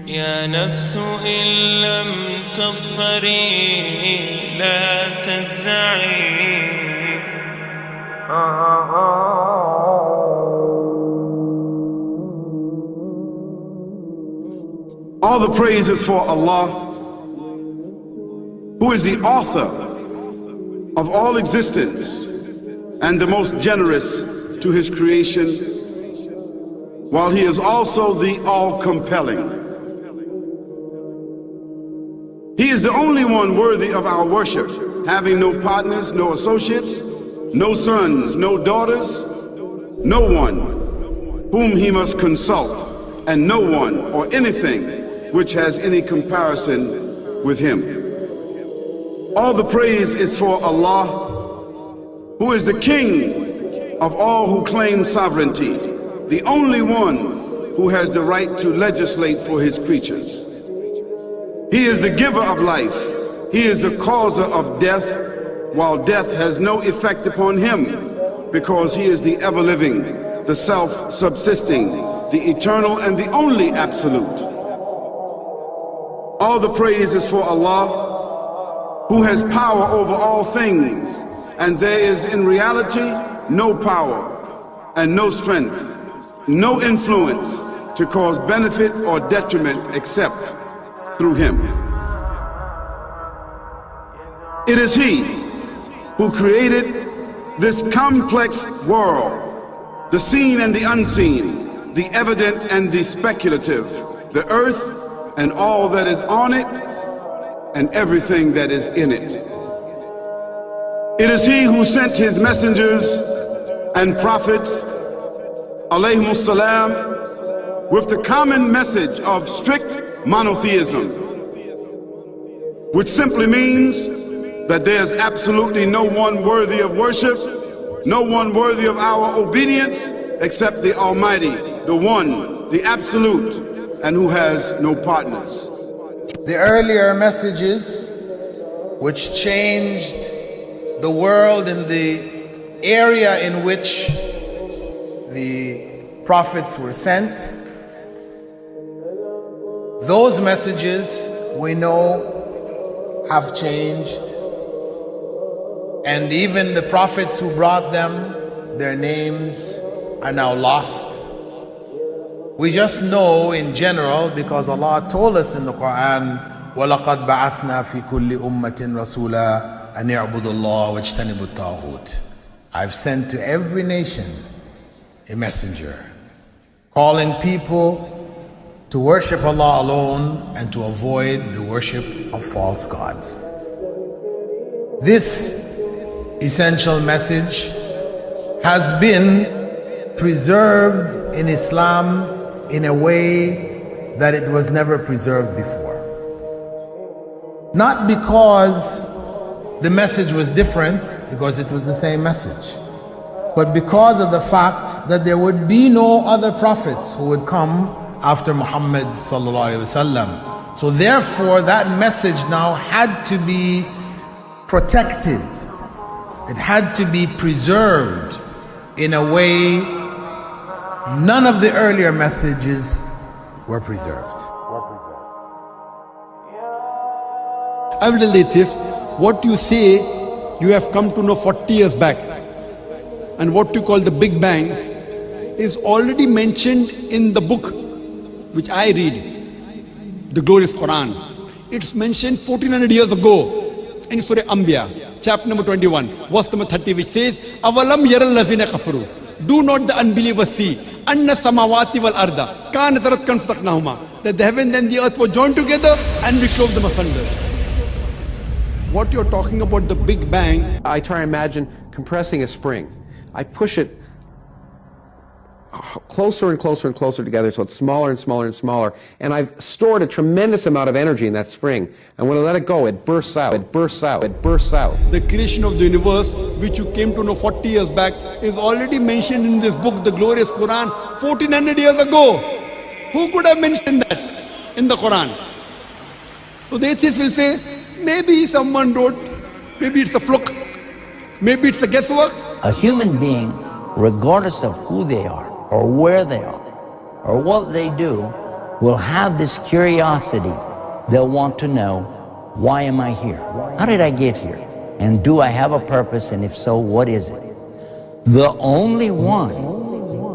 يا نفس إن لم تظفري لا تجزعي. All the praise is for Allah, who is the author of all existence and the most generous to his creation, while he is also the all-compelling. He is the only one worthy of our worship, having no partners, no associates, no sons, no daughters, no one whom he must consult, and no one or anything which has any comparison with him. All the praise is for Allah, who is the King of all who claim sovereignty, the only one who has the right to legislate for his creatures. He is the giver of life. He is the causer of death, while death has no effect upon him, because he is the ever-living, the self-subsisting, the eternal and the only absolute. All the praise is for Allah, who has power over all things, and there is in reality no power and no strength, no influence to cause benefit or detriment except through him. It is he who created this complex world, the seen and the unseen, the evident and the speculative, the earth and all that is on it and everything that is in it. It is he who sent his messengers and prophets, alayhimus salam, with the common message of strict monotheism, which simply means that there's absolutely no one worthy of worship, no one worthy of our obedience except the Almighty, the One, the Absolute, and who has no partners. The earlier messages which changed the world in the area in which the prophets were sent, those messages we know have changed, and even the prophets who brought them, their names are now lost. We just know in general because Allah told us in the Quran, وَلَقَدْ بَعَثْنَا فِي كُلِّ أُمَّةٍ رَسُولًا أَنْ يَعْبُدُوا اللَّهَ وَاجْتَنِبُوا الطَّاغُوتَ. I've sent to every nation a messenger, calling people to worship Allah alone and to avoid the worship of false gods. This essential message has been preserved in Islam in a way that it was never preserved before. Not because the message was different, because it was the same message, but because of the fact that there would be no other prophets who would come after Muhammad sallallahu alaihi wasallam. So therefore that message now had to be protected. It had to be preserved in a way none of the earlier messages were preserved. Evidently it is what you say you have come to know 40 years back, and what you call the Big Bang is already mentioned in the book which I read, the glorious Quran. It's mentioned 1400 years ago in Surah Anbiya, chapter number 21, verse number 30, which says, Avalam yaral lazina kafaru. Do not the unbelievers see anna samawati wal arda kanat ratkan fataqnahuma, that the heaven and the earth were joined together and we clove them asunder. What you're talking about, the Big Bang, I try to imagine compressing a spring. I push it closer and closer and closer together, so it's smaller and smaller and smaller. And I've stored a tremendous amount of energy in that spring. And when I let it go, it bursts out, it bursts out, it bursts out. The creation of the universe, which you came to know 40 years back, is already mentioned in this book, the glorious Quran, 1400 years ago. Who could have mentioned that in the Quran? So the atheists will say, maybe someone wrote, maybe it's a fluke, maybe it's a guesswork. A human being, regardless of who they are, or where they are, or what they do, will have this curiosity. They'll want to know, why am I here? How did I get here? And do I have a purpose? And if so, what is it? The only one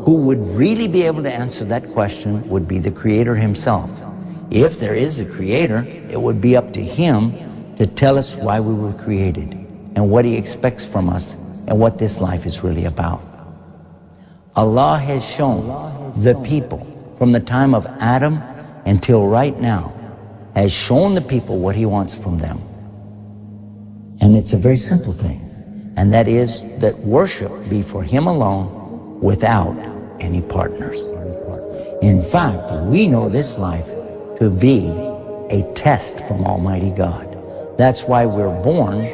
who would really be able to answer that question would be the Creator Himself. If there is a Creator, it would be up to Him to tell us why we were created and what He expects from us and what this life is really about. Allah has shown the people from the time of Adam until right now, has shown the people what He wants from them. And it's a very simple thing, and that is that worship be for Him alone without any partners. In fact, we know this life to be a test from Almighty God. That's why we're born,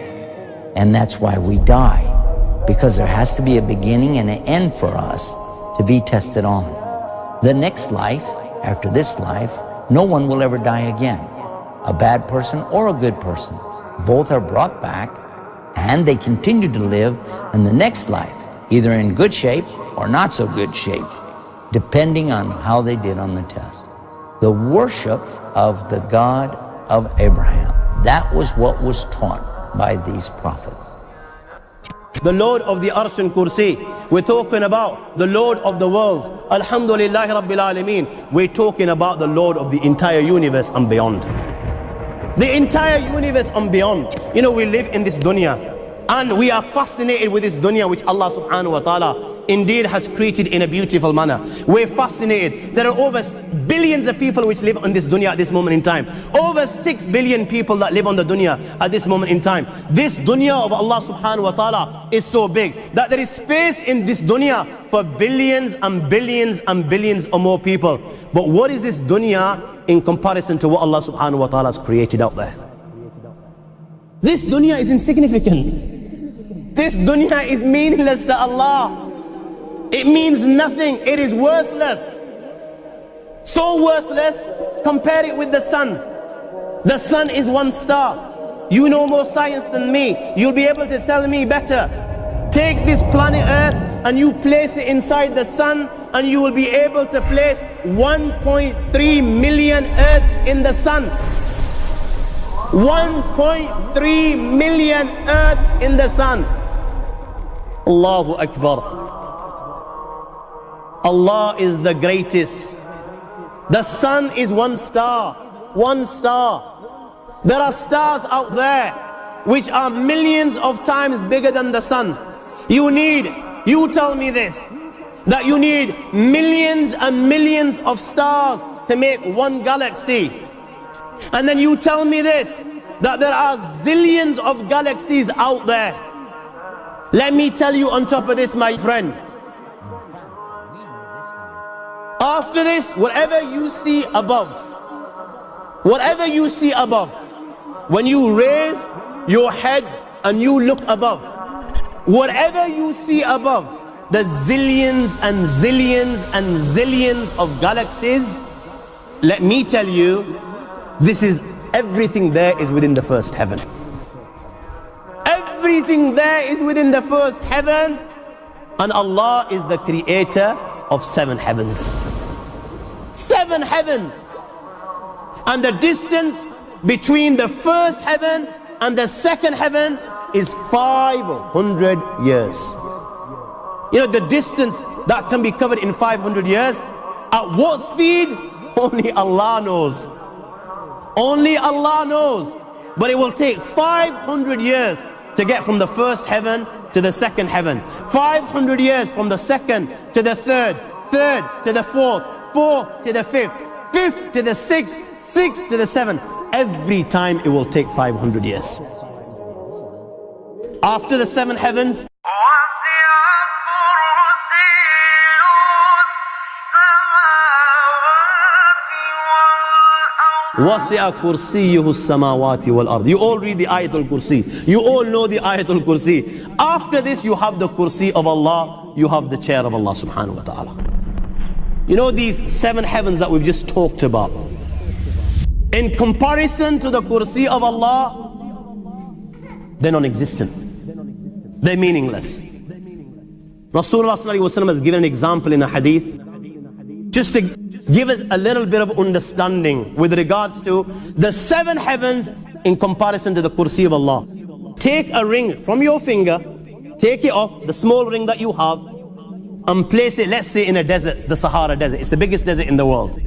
and that's why we die, because there has to be a beginning and an end for us to be tested on. The next life, after this life, no one will ever die again. A bad person or a good person. Both are brought back, and they continue to live in the next life, either in good shape or not so good shape, depending on how they did on the test. The worship of the God of Abraham, that was what was taught by these prophets. The Lord of the Arsh and Kursi. We're talking about the Lord of the worlds. Alhamdulillah Rabbil Alameen. We're talking about the Lord of the entire universe and beyond. The entire universe and beyond. You know, we live in this dunya, and we are fascinated with this dunya which Allah subhanahu wa ta'ala indeed has created in a beautiful manner. We're fascinated. There are over billions of people which live on this dunya at this moment in time. Over 6 billion people that live on the dunya at this moment in time. This dunya of Allah subhanahu wa ta'ala is so big that there is space in this dunya for billions and billions and billions or more people. But what is this dunya in comparison to what Allah subhanahu wa ta'ala has created out there? This dunya is insignificant. This dunya is meaningless to Allah. It means nothing. It is worthless. So worthless, compare it with the sun. The sun is one star. You know more science than me. You'll be able to tell me better. Take this planet Earth and you place it inside the sun, and you will be able to place 1.3 million Earths in the sun. 1.3 million Earths in the sun. Allahu Akbar. Allah is the greatest. The sun is one star. One star. There are stars out there which are millions of times bigger than the sun. You tell me this, that you need millions and millions of stars to make one galaxy. And then you tell me this, that there are zillions of galaxies out there. Let me tell you on top of this, my friend, after this, whatever you see above, when you raise your head and you look above, whatever you see above, the zillions and zillions and zillions of galaxies, let me tell you, this is everything there is within the first heaven. Everything there is within the first heaven, and Allah is the creator of 7 heavens. 7 heavens. And the distance between the first heaven and the second heaven is 500 years. You know, the distance that can be covered in 500 years, at what speed? Only Allah knows. Only Allah knows. But it will take 500 years to get from the first heaven to the second heaven. 500 years from the second to the third, third to the fourth, fourth to the fifth, fifth to the sixth, sixth to the seventh. Every time it will take 500 years. After the 7 heavens, وَسِعَ كُرْسِيُّهُ السَّمَاوَاتِ وَالْأَرْضِ. You all read the Ayatul Kursi. You all know the Ayatul Kursi. After this you have the Kursi of Allah. You have the chair of Allah subhanahu wa ta'ala. You know these 7 heavens that we've just talked about, in comparison to the Kursi of Allah, they're non-existent. They're meaningless. Rasulullah sallallahu alaihi wasallam has given an example in a hadith just to give us a little bit of understanding with regards to the 7 heavens in comparison to the Kursi of Allah. Take a ring from your finger, take it off, the small ring that you have, and place it, let's say, in a desert, the Sahara Desert. It's the biggest desert in the world.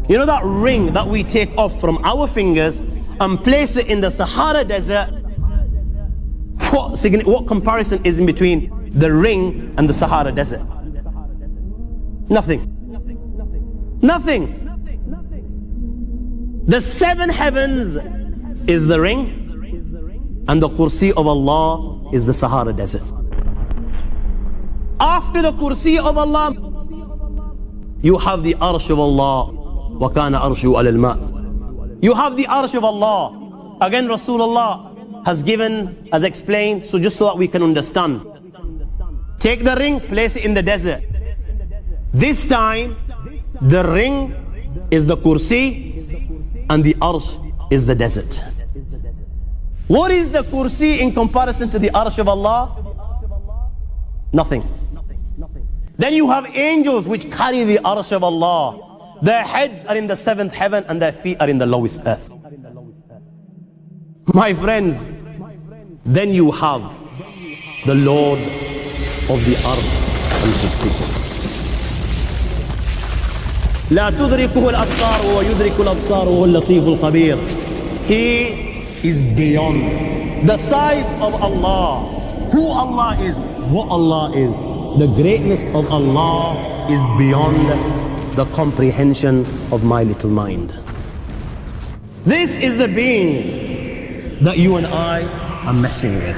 You know that ring that we take off from our fingers and place it in the Sahara Desert? What comparison is in between the ring and the Sahara Desert? Nothing. Nothing. The 7 heavens is the ring, and the Kursi of Allah is the Sahara Desert. After the Kursi of Allah, you have the Arsh of Allah. وَكَانَ أَرْشُهُ عَلَى الْمَاءِ. You have the Arsh of Allah. Again, Rasulullah has explained, so just so that we can understand. Take the ring, place it in the desert. This time, the ring is the Kursi and the Arsh is the desert. What is the Kursi in comparison to the Arsh of Allah? Nothing. Then you have angels which carry the Arsh of Allah. Their heads are in the 7th heaven and their feet are in the lowest earth. My friends, then you have the Lord of the Arsh and Kursi. لا تدركه الأبصار ويدرك الأبصار وهو اللطيف الخبير. He is beyond the size of Allah, who Allah is, what Allah is. The greatness of Allah is beyond the comprehension of my little mind. This is the being that you and I are messing with.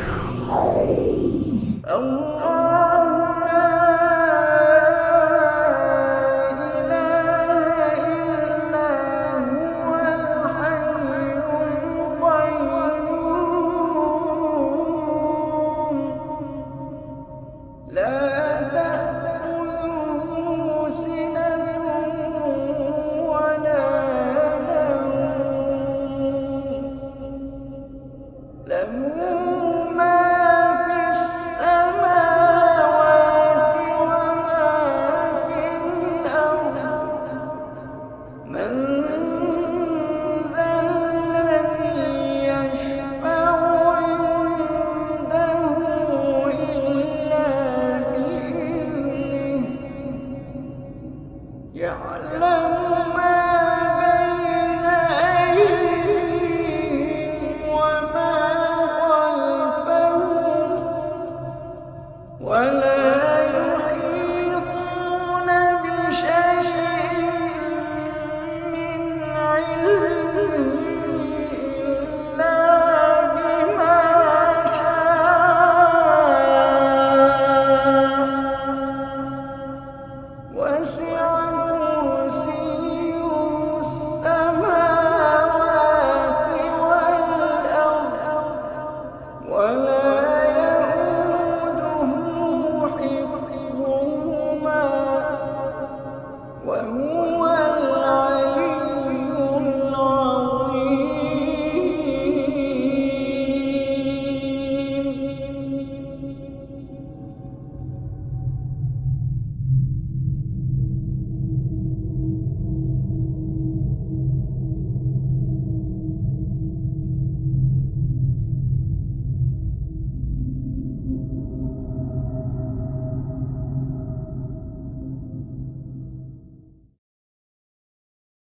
وهو